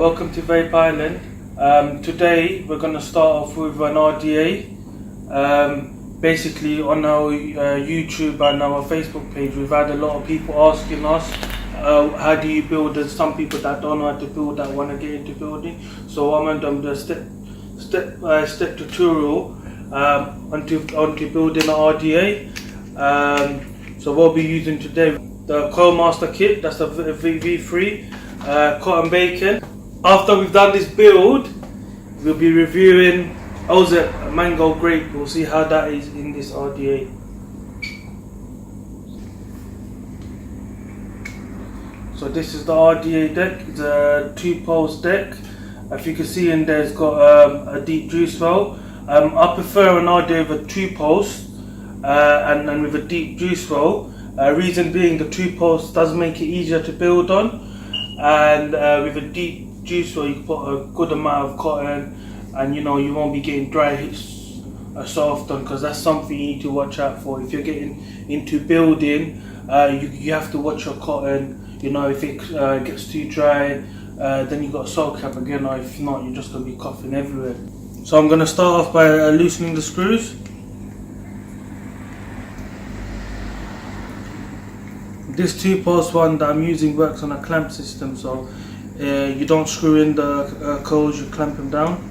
welcome to Vape Island. Today we're going to start off with an RDA. Basically on our YouTube and our Facebook page we've had a lot of people asking us how do you build. There's some people that don't know how to build that want to get into building. So I'm going to do the step tutorial onto building an RDA. So we'll be using today the Coil Master kit, that's the V3 cotton bacon. After we've done this build, we'll be reviewing Ozzep Mango Grape. We'll see how that is in this RDA. So this is the RDA deck. It's a 2-post deck. If you can see in there, it's got a deep juice well. I prefer an RDA with a 2-post and with a deep juice well. Reason being, the 2-post does make it easier to build on, and with a deep juice well you can put a good amount of cotton, and you won't be getting dry hits so often, because that's something you need to watch out for. If you're getting into building, you have to watch your cotton. If it gets too dry, then you got to soak up again, or if not, you're just going to be coughing everywhere. So I'm going to start off by loosening the screws. This 2-post one that I'm using works on a clamp system, so you don't screw in the coils, you clamp them down.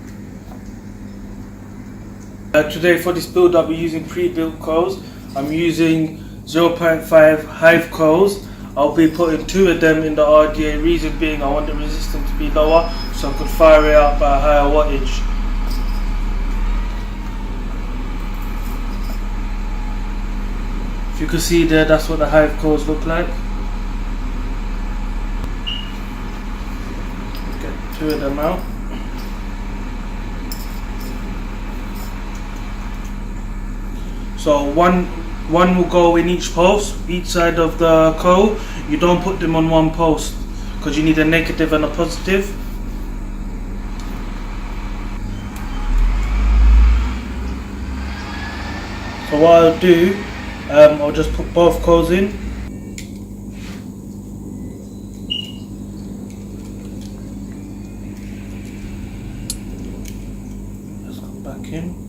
Today for this build I'll be using pre-built coils. I'm using 0.5 hive coils. I'll be putting 2 of them in the RDA, reason being I want the resistance to be lower so I could fire it up at a higher wattage. If you can see there, that's what the hive coils look like. Get 2 of them out. So one will go in each post, each side of the coil. You don't put them on one post because you need a negative and a positive. So what I'll do, I'll just put both coils in. Let's go back in.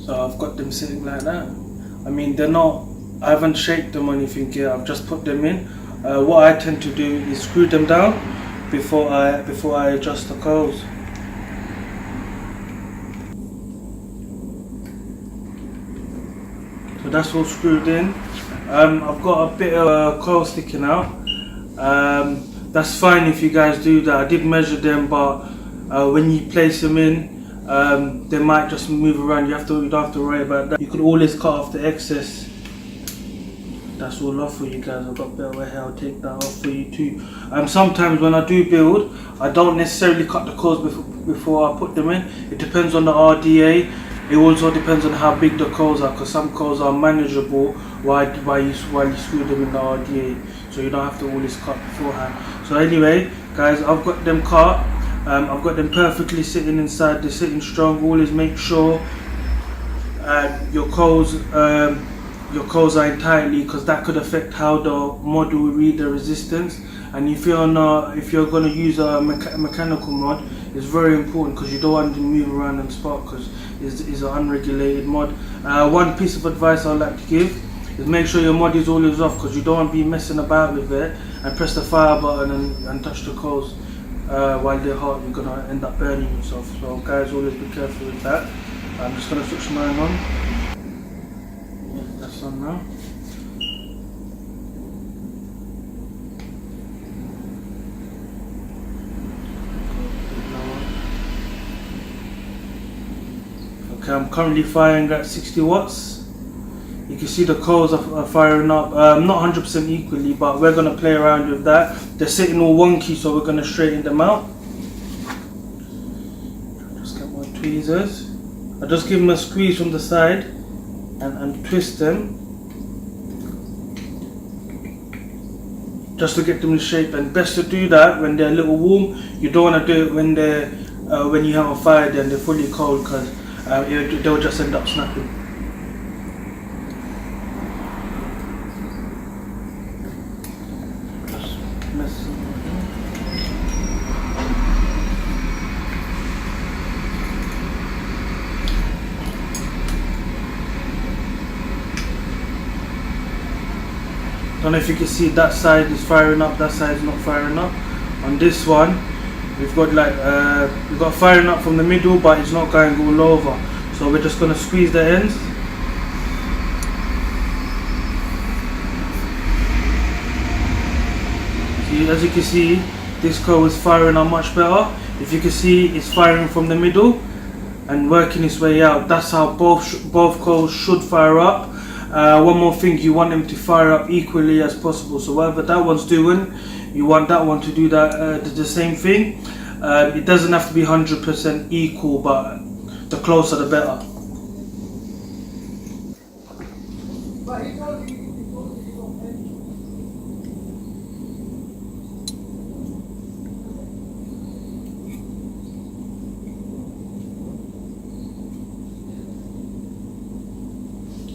So I've got them sitting like that. I mean, they're not, I haven't shaped them or anything yet, I've just put them in. What I tend to do is screw them down before I adjust the coils. So that's all screwed in. I've got a bit of coil sticking out. That's fine if you guys do that. I did measure them, but when you place them in, they might just move around. You don't have to worry about that. You could always cut off the excess. That's all off for you guys. I've got better hair, I'll take that off for you too. Sometimes when I do build, I don't necessarily cut the coils before I put them in. It depends on the RDA. It also depends on how big the coils are, because some coils are manageable while you screw them in the RDA. So you don't have to always cut beforehand. So anyway, guys, I've got them cut. I've got them perfectly sitting inside. They're sitting strong. Always make sure your coils are in tightly, because that could affect how the mod will read the resistance. And if you're going to use a mechanical mod, it's very important, because you don't want to move around and spark, because it's an unregulated mod. One piece of advice I'd like to give is make sure your mod is always off, because you don't want to be messing about with it and press the fire button and touch the coils while they're hot. You're going to end up burning yourself. So guys, always be careful with that. I'm just going to switch mine on. That's on now. Okay, I'm currently firing at 60 watts. You can see the coils are firing up, not 100% equally, but we're going to play around with that. They're sitting all wonky, so we're going to straighten them out. Just get my tweezers. I just give them a squeeze from the side and twist them just to get them in shape. And best to do that when they're a little warm. You don't want to do it when you have a fire and they're fully cold, because they'll just end up snapping. Just messing with it. Don't know if you can see that side is firing up, that side is not firing up. On this one, we've got we've got firing up from the middle, but it's not going all over. So we're just gonna squeeze the ends. See, as you can see, this coil is firing up much better. If you can see, it's firing from the middle and working its way out. That's how both coils should fire up. One more thing, you want them to fire up equally as possible. So whatever that one's doing, you want that one to do that the same thing. It doesn't have to be 100% equal, but the closer the better.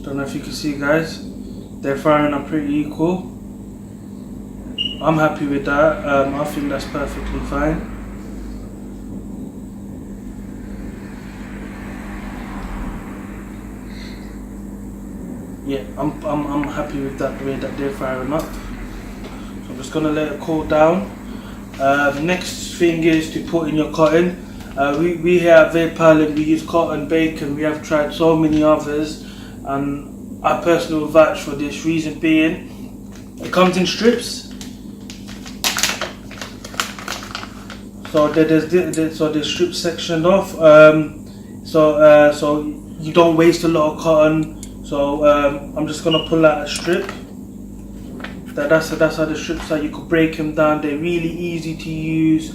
Don't know if you can see, guys, they're firing up pretty equal. I'm happy with that. I think that's perfectly fine. Yeah, I'm happy with that, the way that they're firing up. So I'm just gonna let it cool down. Next thing is to put in your cotton. We here at Vape Island, we use cotton bacon. We have tried so many others, and I personally vouch for this. Reason being, it comes in strips. So there's strips sectioned off. So you don't waste a lot of cotton. So I'm just gonna pull out a strip. That's how the strips are. You could break them down. They're really easy to use.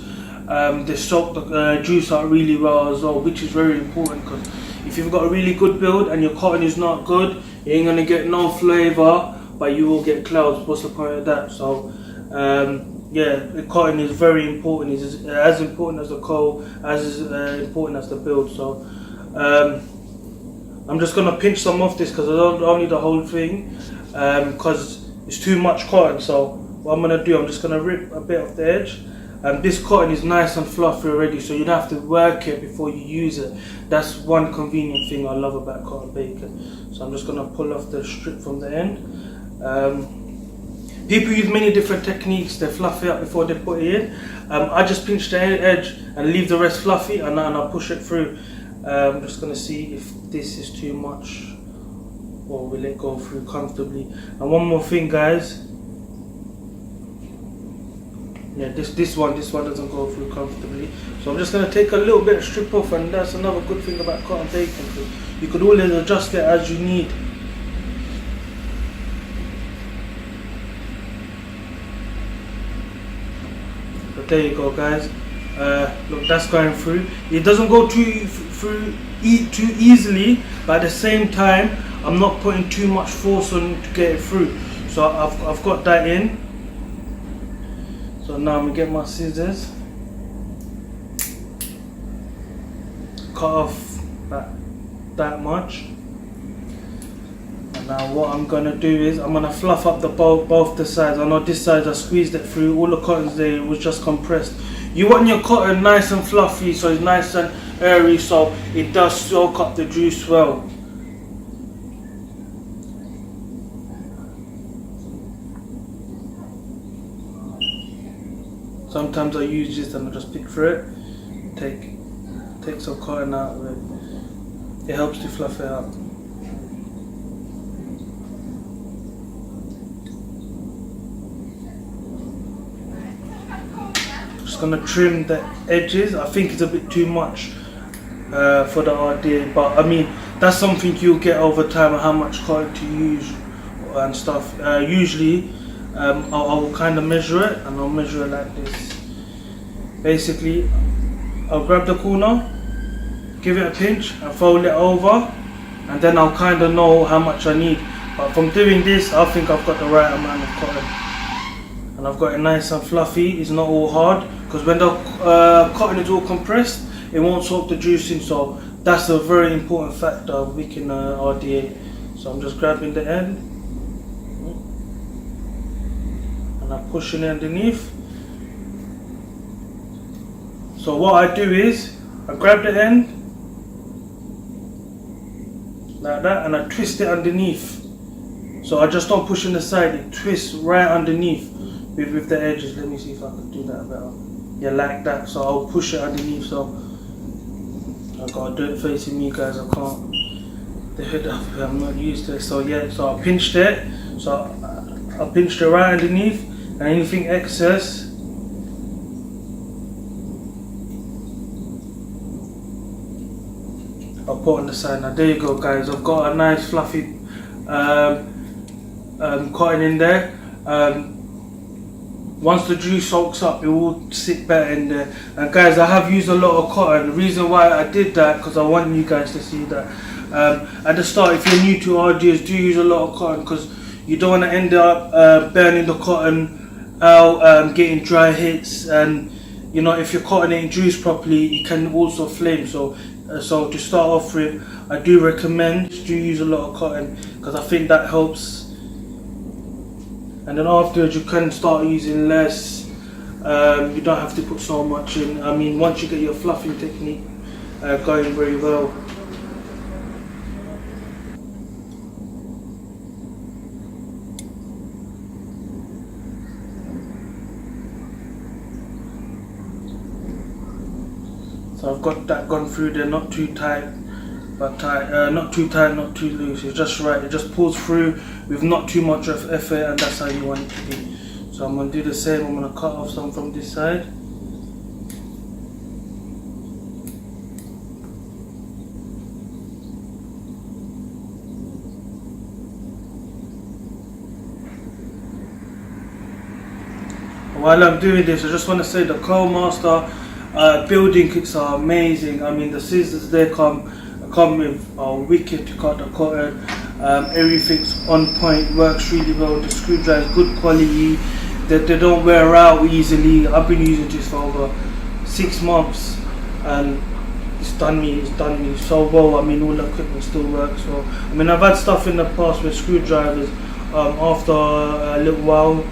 They soak the juice out really well as well, which is very important, because if you've got a really good build and your cotton is not good, you ain't gonna get no flavor, but you will get clouds. What's the point of that? So yeah, the cotton is very important. It's as important as the coal, as is important as the build. So I'm just gonna pinch some off this, because I don't need the whole thing, because it's too much cotton. So what I'm gonna do, I'm just gonna rip a bit off the edge. This cotton is nice and fluffy already, so you don't have to work it before you use it. That's one convenient thing I love about cotton bacon. So I'm just gonna pull off the strip from the end. People use many different techniques. They fluff it up before they put it in. I just pinch the edge and leave the rest fluffy, and I'll push it through. I'm just gonna see if this is too much, or will it go through comfortably. And one more thing, guys. Yeah, this one doesn't go through comfortably. So I'm just gonna take a little bit of strip off, and that's another good thing about cotton bacon. You could always adjust it as you need. But there you go, guys. Look, that's going through. It doesn't go through too easily, but at the same time, I'm not putting too much force on to get it through. So I've got that in. So now I'm gonna get my scissors, cut off that much. And now what I'm gonna do is I'm gonna fluff up the both the sides. I know this side I squeezed it through. All the cotton's there, it was just compressed. You want your cotton nice and fluffy, so it's nice and airy, so it does soak up the juice well. Sometimes I use this and I just pick through it, take some cotton out of it. It helps to fluff it up. Just gonna trim the edges. I think it's a bit too much for the RDA, but I mean that's something you'll get over time, how much cotton to use and stuff. Usually I'll kind of measure it, and I'll measure it like this. Basically, I'll grab the corner, give it a pinch and fold it over, and then I'll kind of know how much I need. But from doing this, I think I've got the right amount of cotton, and I've got it nice and fluffy. It's not all hard, because when the cotton is all compressed, it won't soak the juice in, so that's a very important factor of wicking RDA. So I'm just grabbing the end and I'm pushing it underneath. So what I do is I grab the end like that and I twist it underneath. So I just don't push on the side, it twists right underneath with the edges. Let me see if I can do that better. Yeah, like that. So I'll push it underneath. So I gotta do it facing me, guys. I can't. The head up here, I'm not used to it. So yeah, so I pinched it. So I pinched it right underneath, and anything excess I'll put on the side. Now there you go, guys. I've got a nice fluffy cotton in there. Once the juice soaks up, it will sit better in there. And guys, I have used a lot of cotton. The reason why I did that, because I want you guys to see that. At the start, if you're new to RDAs, do use a lot of cotton, because you don't want to end up burning the cotton out, getting dry hits, and you know, if you're cottoning it juice properly, it can also flame. So to start off with, I do recommend do use a lot of cotton, because I think that helps. And then afterwards you can start using less. You don't have to put so much in. I mean, once you get your fluffing technique going very well. So I've got that gone through there, not too tight, but tight, not too tight, not too loose. It's just right. It just pulls through with not too much of effort, and that's how you want it to be. So I'm going to do the same. I'm going to cut off some from this side. While I'm doing this, I just want to say the Coil Master building kits are amazing. I mean, the scissors they come with are wicked to cut the cotton. Everything's on point, works really well. The screwdriver's good quality. They don't wear out easily. I've been using this for over 6 months, and it's done me so well. I mean, all the equipment still works well. I mean, I've had stuff in the past with screwdrivers. After a little while,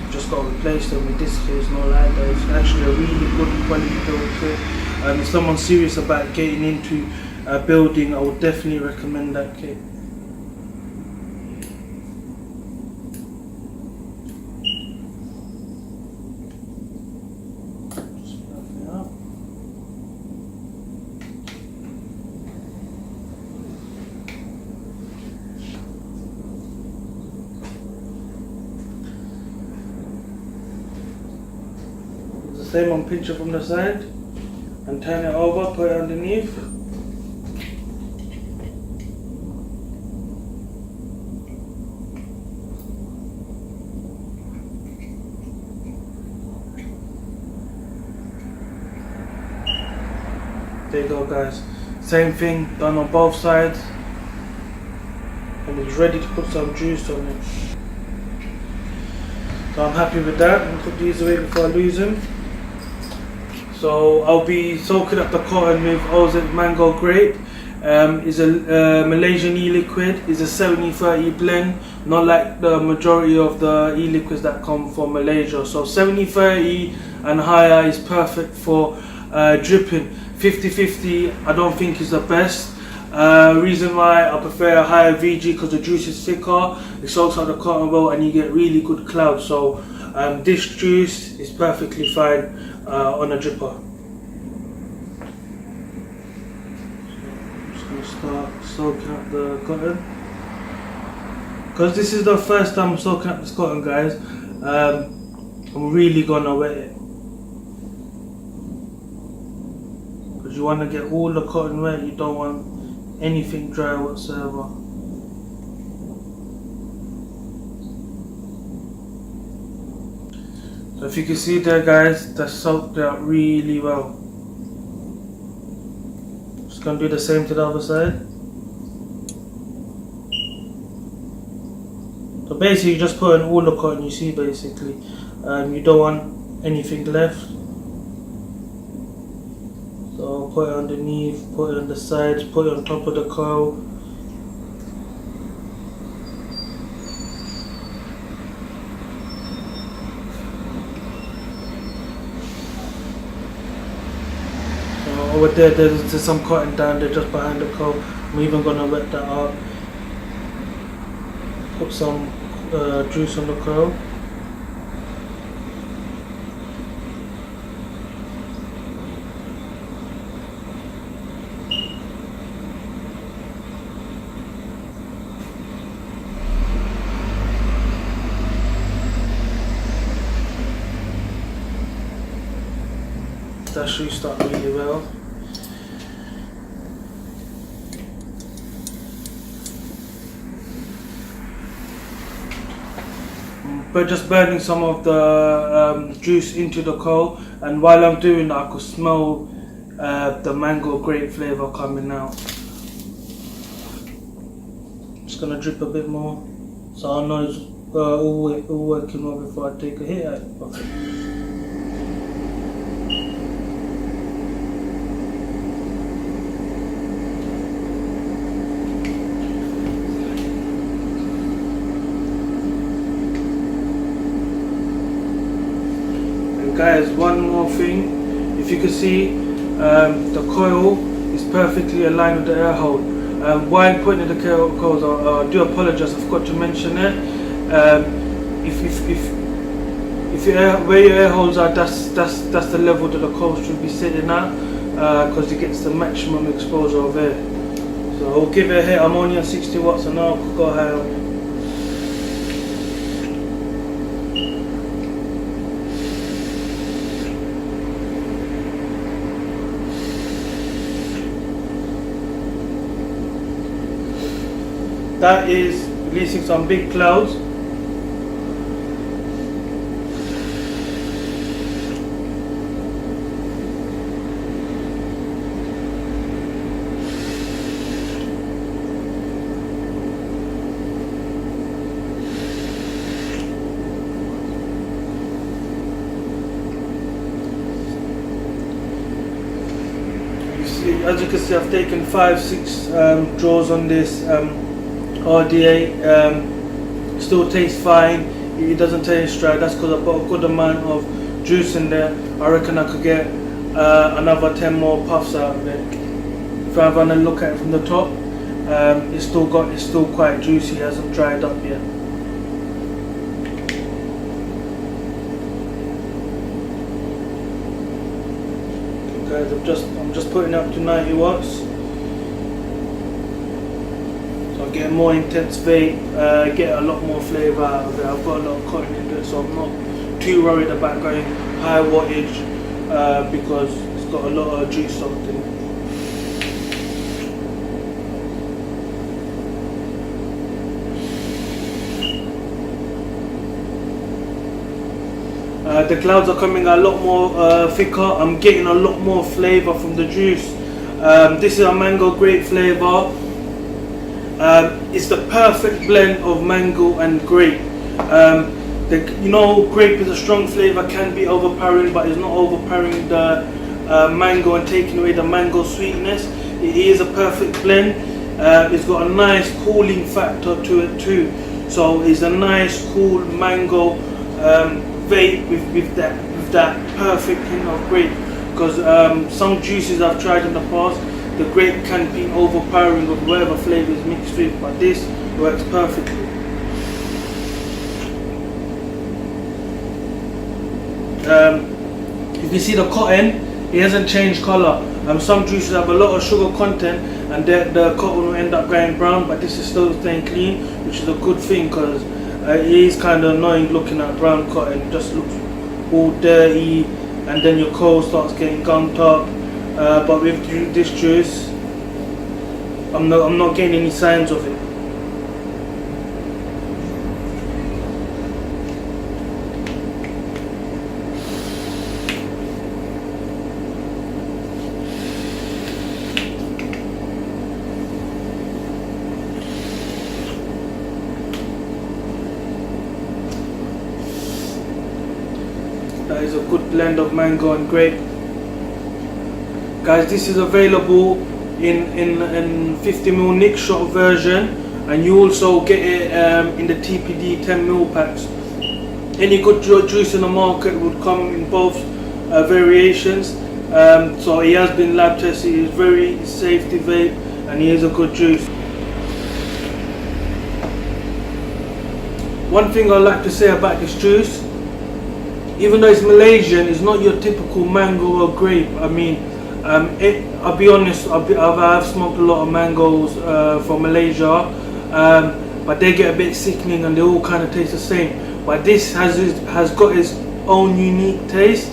just got to replace them. With this kit, it's not like that. It's actually a really good quality build kit. If someone's serious about getting into building, I would definitely recommend that kit. Same on pinch it from the side and turn it over, put it underneath. There you go, guys. Same thing done on both sides, and it's ready to put some juice on it. So I'm happy with that. I'm gonna put these away before I lose them. So I'll be soaking up the cotton with Ozzep Mango Grape. Is a Malaysian e-liquid. Is a 70-30 blend, not like the majority of the e-liquids that come from Malaysia. So 70-30 and higher is perfect for dripping. 50-50 I don't think is the best. Reason why I prefer a higher VG, because the juice is thicker, it soaks up the cotton well, and you get really good clouds. So this juice is perfectly fine on a dripper. So I'm just going to start soaking up the cotton, because this is the first time I'm soaking up this cotton, guys. I'm really gonna wet it, because you want to get all the cotton wet. You don't want anything dry whatsoever. So if you can see there, guys, that's soaked out really well. Just gonna do the same to the other side. So basically you just put in all the cotton you see, basically. You don't want anything left. So I'll put it underneath, put it on the sides, put it on top of the coil. Over there, there's some cotton down there just behind the coil. I'm even going to wet that up. Put some juice on the coil. That should start really well. But just burning some of the juice into the coal, and while I'm doing that I could smell the mango grape flavour coming out. Just gonna drip a bit more so I know it's all working well before I take a hit at it. Okay. Guys, one more thing, if you can see the coil is perfectly aligned with the air hole. While putting in the coils, I do apologise, I forgot to mention it. If where your air holes are, that's the level that the coil should be sitting at, because it gets the maximum exposure of air. So I'll give it a hit. I'm only on 60 watts and now I'll go higher. That is releasing some big clouds. As you can see, I've taken 5-6 draws on this RDA. Still tastes fine, it doesn't taste dry. That's because I've got a good amount of juice in there. I reckon I could get another 10 more puffs out of it. If I have a look at it from the top, it's still quite juicy, it hasn't dried up yet. Okay, guys, I'm just putting it up to 90 watts. Get a more intense vape, get a lot more flavour out of it. I've got a lot of cotton into it, so I'm not too worried about going high wattage because it's got a lot of juice soaked in it. The clouds are coming a lot more thicker. I'm getting a lot more flavour from the juice. This is a mango grape flavour. It's the perfect blend of mango and grape. Grape is a strong flavour, can be overpowering, but it's not overpowering the mango and taking away the mango sweetness. It is a perfect blend. It's got a nice cooling factor to it too. So it's a nice cool mango vape with that perfect hint of grape. Because some juices I've tried in the past, the grape can be overpowering with whatever flavour is mixed with, but this works perfectly. If you see the cotton, it hasn't changed colour. Some juices have a lot of sugar content and the cotton will end up going brown, but this is still staying clean, which is a good thing, because it is kind of annoying looking at brown cotton. It just looks all dirty and then your coal starts getting gummed up. But with this juice, I'm not getting any signs of it. That is a good blend of mango and grape. Guys, this is available in 50ml Nick shot version, and you also get it in the TPD 10ml packs. Any good juice in the market would come in both variations. So he has been lab tested. He is very safe to vape, and he is a good juice. One thing I'd like to say about this juice, even though it's Malaysian, it's not your typical mango or grape. I mean, I'll be honest, I've smoked a lot of mangoes from Malaysia, but they get a bit sickening and they all kind of taste the same. But this has got its own unique taste,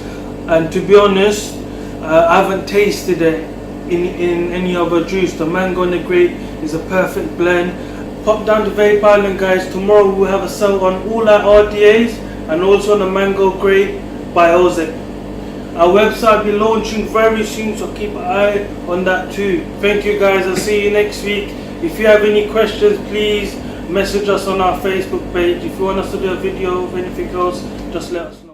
and to be honest, I haven't tasted it in any other juice. The mango and the grape is a perfect blend. Pop down to Vape Island, guys. Tomorrow we'll have a sale on all our RDAs and also on the mango grape by Ozzep. Our website will be launching very soon, so keep an eye on that too. Thank you guys, I'll see you next week. If you have any questions, please message us on our Facebook page. If you want us to do a video of anything else, just let us know.